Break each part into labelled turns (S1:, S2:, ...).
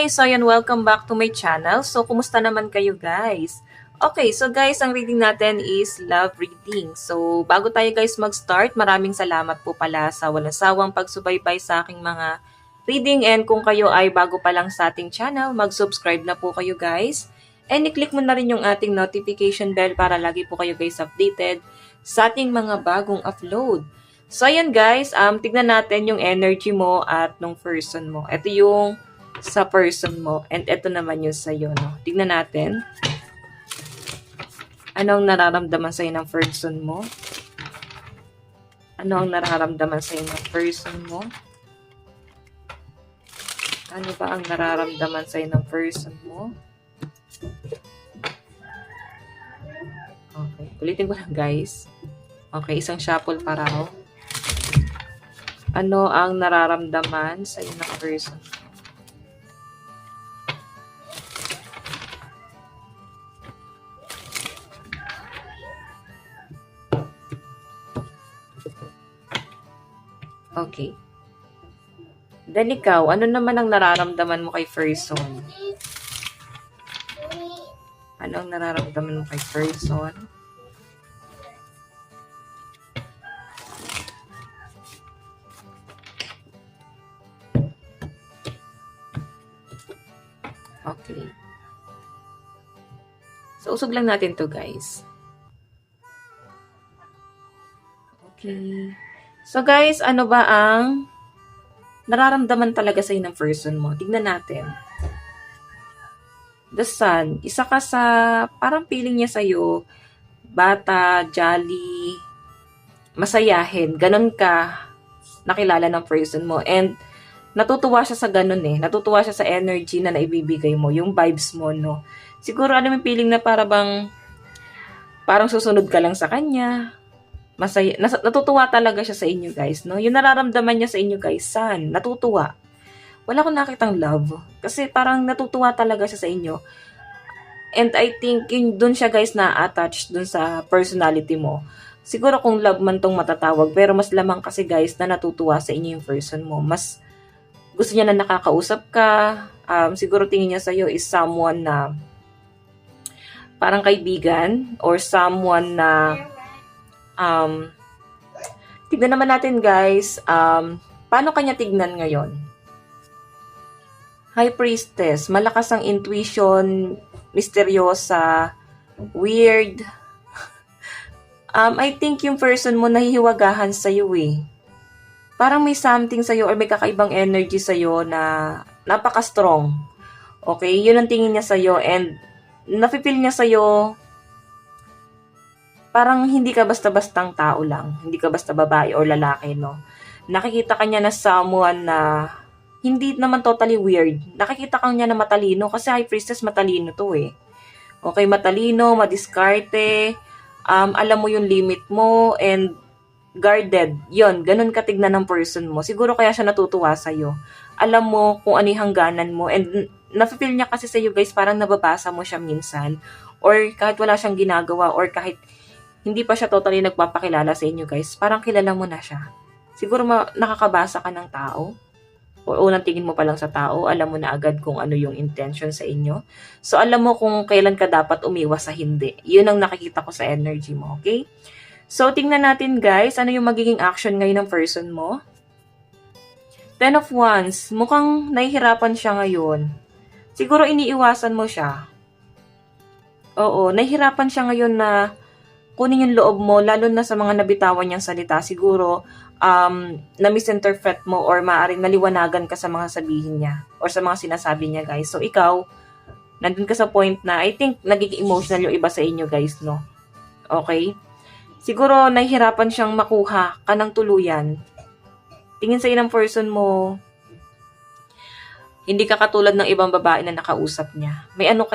S1: guys! So ayan, welcome back to my channel. So, kumusta naman kayo guys? Okay, so guys, ang reading natin is love reading. So, bago tayo guys mag-start, maraming salamat po pala sa walang sawang pagsubaybay sa aking mga reading. And kung kayo ay bago pa lang sa ating channel, mag-subscribe na po kayo guys. And i-click mo na rin yung ating notification bell para lagi po kayo guys updated sa ating mga bagong upload. So, ayan guys, tignan natin yung energy mo at nung person mo. Ito yung sa person mo. And ito naman yung sa'yo, no? Tignan natin. Ano ang nararamdaman sa'yo ng person mo? Ano ang nararamdaman sa'yo ng person mo? Ano ba ang nararamdaman sa'yo ng person mo? Okay. Ulitin ko lang, guys. Okay, isang shuffle para ako. Ano ang nararamdaman sa'yo ng person mo? Okay. Then ikaw, ano naman ang nararamdaman mo kay person? Ano ang nararamdaman mo kay person? Okay. So, usog lang natin to guys. Okay. So guys, ano ba ang nararamdaman talaga sa'yo ng person mo? Tignan natin. The Sun, isa ka sa parang feeling niya sa'yo, bata, jolly, masayahin, ganun ka nakilala ng person mo. And natutuwa siya sa ganun eh. Natutuwa siya sa energy na naibibigay mo, yung vibes mo, no? Siguro ano yung feeling na parang susunod ka lang sa kanya. Masaya, natutuwa talaga siya sa inyo guys, no? Yung nararamdaman niya sa inyo guys, Sun, natutuwa. Wala akong nakitang love. Kasi parang natutuwa talaga siya sa inyo. And I think yun, dun siya guys na-attach dun sa personality mo. Siguro kung love man tong matatawag, pero mas lamang kasi guys na natutuwa sa inyo yung person mo. Mas gusto niya na nakakausap ka. Siguro tingin niya sa'yo is someone na parang kaibigan or someone na tignan naman natin guys, paano kanya tignan ngayon? High Priestess, malakas ang intuition, misteryosa, weird. I think yung person mo nahihiwagahan sa'yo eh. Parang may something sa'yo or may kakaibang energy sa'yo na napaka-strong. Okay, yun ang tingin niya sa'yo and nafe-feel niya sa'yo parang hindi ka basta-bastang tao lang. Hindi ka basta babae or lalaki, no? Nakikita ka niya na someone na hindi naman totally weird. Nakikita ka niya na matalino kasi High Priestess matalino to eh. Okay, matalino, madiskarte, alam mo yung limit mo, and guarded. Yon, ganun ka tignan ng person mo. Siguro kaya siya natutuwa sa'yo. Alam mo kung ano yung hangganan mo, and nafe-feel niya kasi sa'yo guys, parang nababasa mo siya minsan, or kahit wala siyang ginagawa, or kahit hindi pa siya totally nagpapakilala sa inyo guys, parang kilala mo na siya. Siguro nakakabasa ka ng tao, o unang tingin mo pa lang sa tao, alam mo na agad kung ano yung intention sa inyo. So alam mo kung kailan ka dapat umiwas sa hindi. Yun ang nakikita ko sa energy mo, okay? So tingnan natin guys, ano yung magiging action ngayon ng person mo. 10 of Wands, mukhang nahihirapan siya ngayon. Siguro iniiwasan mo siya. Oo, nahihirapan siya ngayon na kunin yung loob mo, lalo na sa mga nabitawan niyang salita, siguro na-misinterpret mo or maaaring naliwanagan ka sa mga sabihin niya or sa mga sinasabi niya, guys. So, ikaw, nandun ka sa point na I think nagiging emotional yung iba sa inyo, guys, no? Okay? Siguro, nahihirapan siyang makuha ka ng tuluyan. Tingin sa'yo ng person mo, hindi ka katulad ng ibang babae na nakausap niya. May ano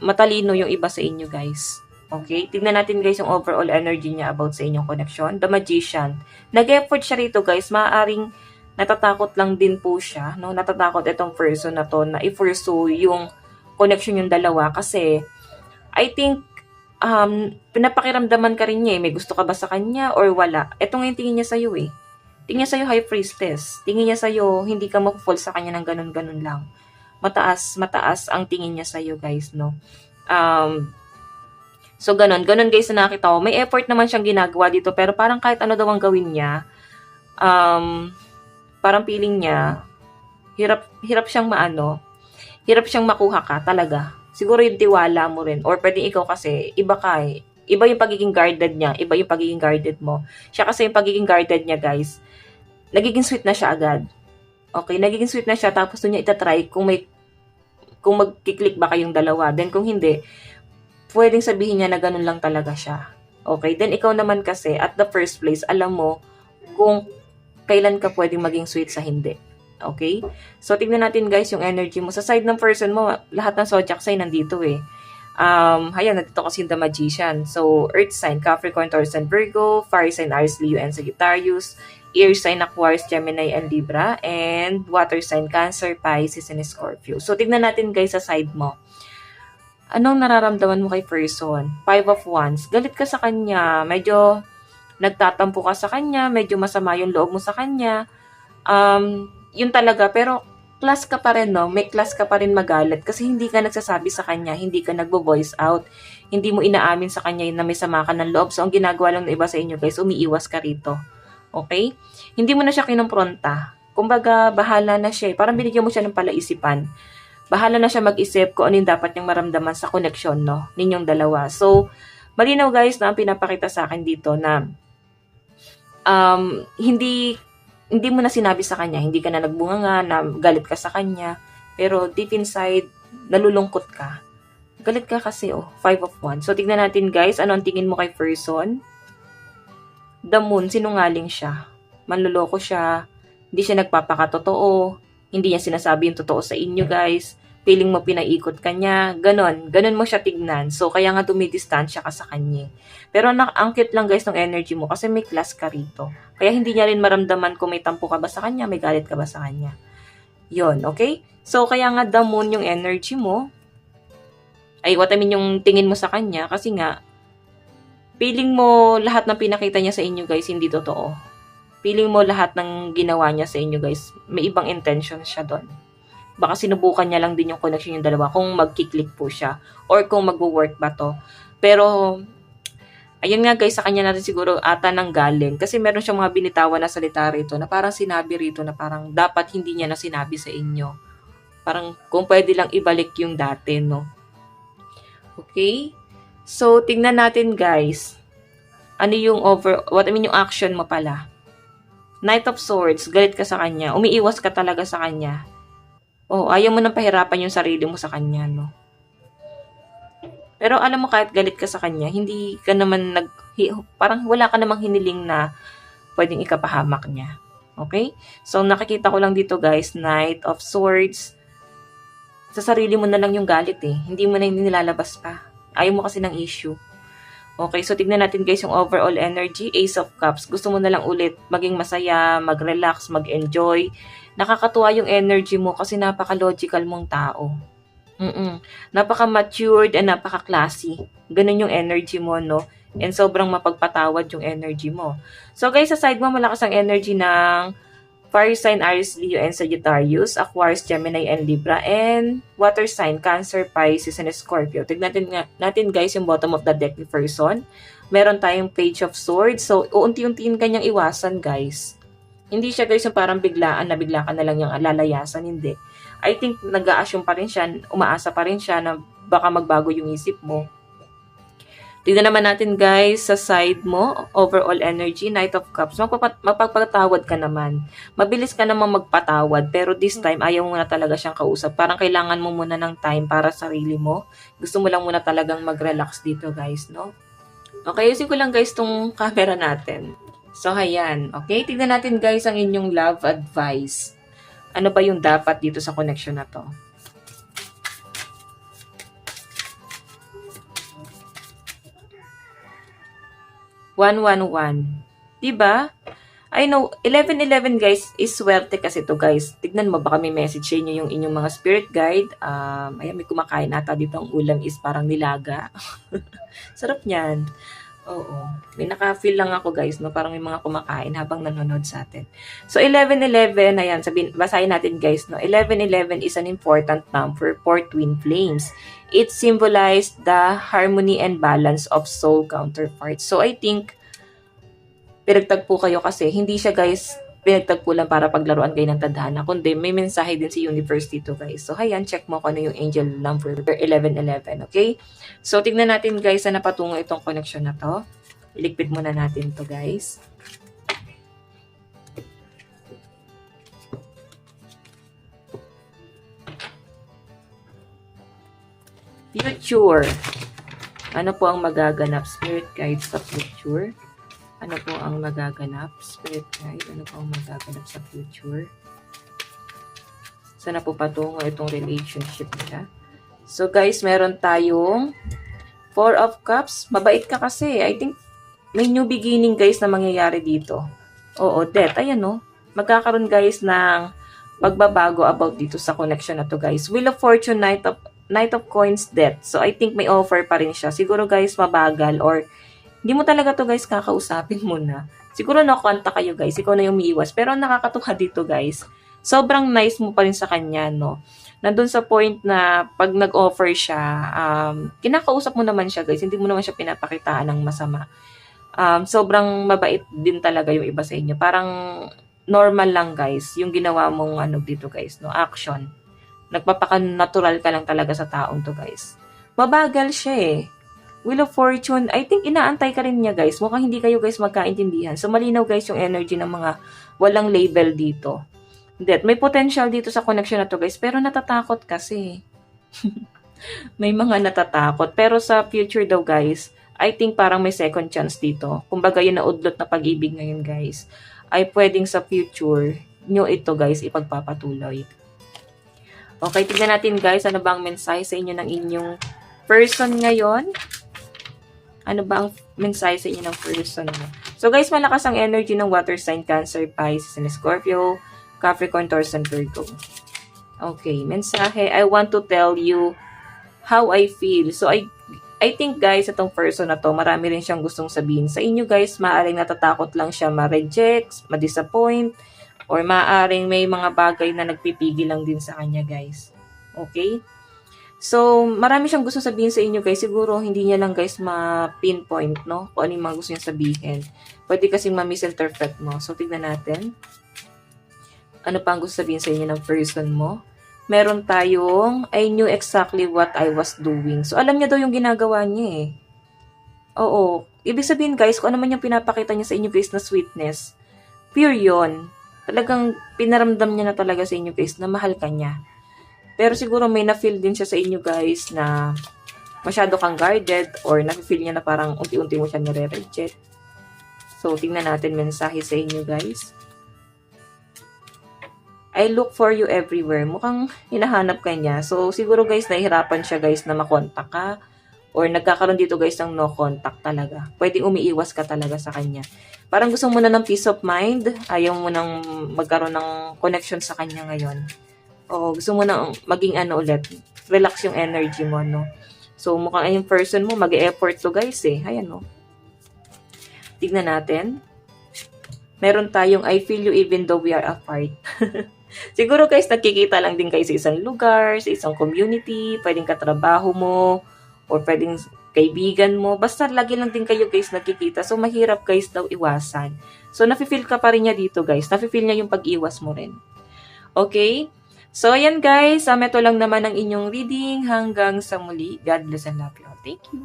S1: matalino yung iba sa inyo, guys. Okay, tignan natin guys yung overall energy niya about sa inyong connection. The Magician. Nag-effort siya rito guys. Maaaring natatakot lang din po siya. No? Natatakot itong person na to na i-pursue yung connection yung dalawa. Kasi I think pinapakiramdaman ka rin niya eh. May gusto ka ba sa kanya or wala? Ito nga yung tingin niya sa'yo eh. Tingin niya sa'yo High Priestess. Tingin niya sa'yo hindi ka mag-fall sa kanya ng ganun-ganun lang. mataas ang tingin niya sa'yo, guys, no? So, ganun guys na nakita ko. May effort naman siyang ginagawa dito, pero parang kahit ano daw ang gawin niya, parang feeling niya, hirap siyang hirap siyang makuha ka talaga. Siguro yung tiwala mo rin, or pwedeng ikaw kasi, iba ka eh. Iba yung pagiging guarded niya, iba yung pagiging guarded mo. Siya kasi yung pagiging guarded niya, guys, nagiging sweet na siya agad. Okay, nagiging sweet na siya, tapos doon niya itatry kung magkiklik ba kayong dalawa. Then kung hindi, pwedeng sabihin niya na ganun lang talaga siya. Okay, then ikaw naman kasi, at the first place, alam mo kung kailan ka pwedeng maging sweet sa hindi. Okay? So, tignan natin guys yung energy mo. Sa side ng person mo, lahat ng zodiac sign nandito eh. Ayan, nandito kasi yung The Magician. So, Earth sign, Capricorn, Taurus, and Virgo. Fire sign, Aries, Leo, and Sagittarius. Air sign, Aquarius, Gemini, and Libra. And water sign, Cancer, Pisces, and Scorpio. So, tignan natin guys sa side mo. Anong nararamdaman mo kay person? 5 of Wands. Galit ka sa kanya. Medyo nagtatampo ka sa kanya. Medyo masama yung loob mo sa kanya. Yun talaga. Pero class ka pa rin, no? May class ka pa rin magalit kasi hindi ka nagsasabi sa kanya, hindi ka nagbo-voice out, hindi mo inaamin sa kanya na may sama ka ng loob. So, ang ginagawa lang ng iba sa inyo, guys, umiiwas ka rito. Okay? Hindi mo na siya kinompronta. Kumbaga, bahala na siya. Parang binigyan mo siya ng palaisipan. Bahala na siya mag-isip kung ano yung dapat niyang maramdaman sa connection, no? Ninyong dalawa. So, malinaw, guys, na ang pinapakita sa akin dito na hindi mo na sinabi sa kanya, hindi ka na nagbunganga, na galit ka sa kanya, pero deep inside, nalulungkot ka. Galit ka kasi, 5 of Wands. So, tignan natin guys, ano ang tingin mo kay person? The Moon, sinungaling siya. Manloloko siya, hindi siya nagpapakatotoo, hindi niya sinasabi yung totoo sa inyo guys, feeling mo pinaikot ka niya, ganon mo siya tignan. So, kaya nga dumidistansya ka sa kanya. Pero ang cute lang guys ng energy mo kasi may class ka rito. Kaya hindi niya rin maramdaman kung may tampo ka ba sa kanya, may galit ka ba sa kanya. Yon, okay? So, kaya nga the moon yung energy mo. Yung tingin mo sa kanya kasi nga, feeling mo lahat ng pinakita niya sa inyo guys, hindi totoo. Feeling mo lahat ng ginawa niya sa inyo guys, may ibang intention siya doon. Baka sinubukan niya lang din yung connection yung dalawa kung magkiklik po siya or kung magwo-work ba to. Pero, ayun nga guys, sa kanya natin siguro ata nang galing. Kasi meron siyang mga binitawan na salita rito na parang sinabi rito na parang dapat hindi niya na sinabi sa inyo. Parang kung pwede lang ibalik yung dati, no? Okay? So, tingnan natin guys. Ano yung yung action mo pala. Knight of Swords, galit ka sa kanya. Umiiwas ka talaga sa kanya. Ayaw mo nang pahirapan yung sarili mo sa kanya, no? Pero alam mo, kahit galit ka sa kanya, hindi ka naman parang wala ka namang hiniling na pwedeng ikapahamak niya. Okay? So, nakikita ko lang dito, guys, Knight of Swords. Sa sarili mo na lang yung galit, eh. Hindi mo na nilalabas pa. Ayaw mo kasi ng issue. Okay, so tignan natin guys yung overall energy. Ace of Cups. Gusto mo na lang ulit maging masaya, mag-relax, mag-enjoy. Nakakatuwa yung energy mo kasi napaka-logical mong tao. Napaka-matured and napaka-classy. Ganun yung energy mo, no? And sobrang mapagpatawad yung energy mo. So guys, sa side mo, malakas ang energy ng Fire sign, Aries, Leo, and Sagittarius, Aquarius, Gemini, and Libra, and Water sign, Cancer, Pisces, and Scorpio. Tignan natin guys yung bottom of the deck ni person. Meron tayong Page of Swords. So, uunti-untiin kanyang iwasan guys. Hindi siya guys yung parang biglaan na bigla ka na lang yung lalayasan. Hindi. I think nag-a-assume pa rin siya, umaasa pa rin siya na baka magbago yung isip mo. Tignan naman natin guys sa side mo, overall energy, Knight of Cups. Mapagpatawad ka naman. Mabilis ka naman magpatawad, pero this time ayaw mo na talaga siyang kausap. Parang kailangan mo muna ng time para sa sarili mo. Gusto mo lang muna talagang mag-relax dito guys, no? Okay, ayusin ko lang guys tong camera natin. So, ayan. Okay, tignan natin guys ang inyong love advice. Ano ba yung dapat dito sa connection na to? 111. Diba? I know, 1111 guys, is swerte kasi to guys. Tignan mo, baka may message sa inyo yung inyong mga spirit guide. Ayan, may kumakain ata dito. Ang ulam is parang nilaga. Sarap niyan. Oo. May naka-feel lang ako guys, no? Parang may mga kumakain habang nanonood sa atin. So, 11-11, ayan, basahin natin guys, no? 11-11 is an important number for twin flames. It symbolized the harmony and balance of soul counterparts. So, I think, pinagtagpo kayo kasi hindi siya guys pinagtagpo lang para paglaruan kayo ng tadhana, kundi may mensahe din si universe dito guys. So hayan, check mo kung ano yung angel number 1111, okay? So tignan natin guys na napatungo itong connection na to. Iligpit muna natin to guys. Future. Ano po ang magaganap? Spirit guide sa future. Ano po ang magaganap? Spirit guide, ano po ang magaganap sa future? Sana po patungo itong relationship nila. So guys, meron tayong 4 of Cups. Mabait ka kasi. I think may new beginning guys na mangyayari dito. Oo, death. Ayan no. Magkakaroon guys ng pagbabago about dito sa connection na to guys. Wheel of Fortune, Knight of Coins, death. So I think may offer pa rin siya. Siguro guys mabagal or hindi mo talaga to guys kakausapin muna. Siguro nakwanta kayo guys, ikaw na yung umiiwas. Pero ang nakakatuwa dito guys, sobrang nice mo pa rin sa kanya, no? Nandun sa point na pag nag-offer siya, kinakausap mo naman siya guys, hindi mo naman siya pinapakitaan ng masama. Sobrang mabait din talaga yung iba sa inyo. Parang normal lang guys, yung ginawa mong ano dito guys, no? Action. Nagpapaka-natural ka lang talaga sa taong to guys. Mabagal siya eh. Wheel of Fortune, I think inaantay ka rin niya guys. Mukhang hindi kayo guys magkaintindihan. So malinaw guys yung energy ng mga walang label dito. May potential dito sa connection na to guys, pero natatakot kasi. May mga natatakot. Pero sa future daw guys, I think parang may second chance dito. Kumbaga yun na udlot na pag-ibig ngayon guys, ay pwedeng sa future nyo ito guys ipagpapatuloy. Okay, tignan natin guys, ano ba ang mensahe sa inyo ng inyong person ngayon? Ano ba ang mensahe sa inyo ng person mo? So guys, malakas ang energy ng water sign, Cancer, Pisces, and Scorpio, Capricorn, Taurus, and Virgo. Okay, mensahe. I want to tell you how I feel. So I think guys, itong person na to, marami rin siyang gustong sabihin sa inyo guys. Maaring natatakot lang siya ma-reject, ma-disappoint, or maaring may mga bagay na nagpipigil lang din sa kanya guys. Okay? So, marami siyang gusto sabihin sa inyo guys. Siguro, hindi niya lang guys ma-pinpoint, no? Kung ano yung mga gusto niya sabihin. Pwede kasing ma-misinterpret mo. So, tignan natin. Ano pa ang gusto sabihin sa inyo ng person mo? Meron tayong, I knew exactly what I was doing. So, alam niya daw yung ginagawa niya eh. Oo. Ibig sabihin guys, kung ano man yung pinapakita niya sa inyo guys na sweetness, pure yun. Talagang pinaramdam niya na talaga sa inyo guys na mahal ka niya. Pero siguro may na-feel din siya sa inyo guys na masyado kang guarded or na-feel niya na parang unti-unti mo siya nire-reject. So, tingnan natin mensahe sa inyo guys. I look for you everywhere. Mukhang hinahanap ka niya. So, siguro guys, nahihirapan siya guys na makontak ka or nagkakaroon dito guys ng no contact talaga. Pwedeng umiiwas ka talaga sa kanya. Parang gusto mo na ng peace of mind. Ayaw mo nang magkaroon ng connection sa kanya ngayon. O gusto mo na maging ano ulit, relax yung energy mo, no? So, mukhang yung person mo, mag-e-effort to guys eh. Ayan, no? Tignan natin. Meron tayong I feel you even though we are apart. Siguro guys, nagkikita lang din kayo sa isang lugar, sa isang community, pwedeng katrabaho mo, or pwedeng kaibigan mo. Basta lagi lang din kayo guys nagkikita. So, mahirap guys daw iwasan. So, nafe-feel ka pa rin niya dito guys. Nafe-feel niya yung pag-iwas mo rin. Okay? So, ayan guys, ito lang naman ang inyong reading. Hanggang sa muli. God bless and love you all. Thank you.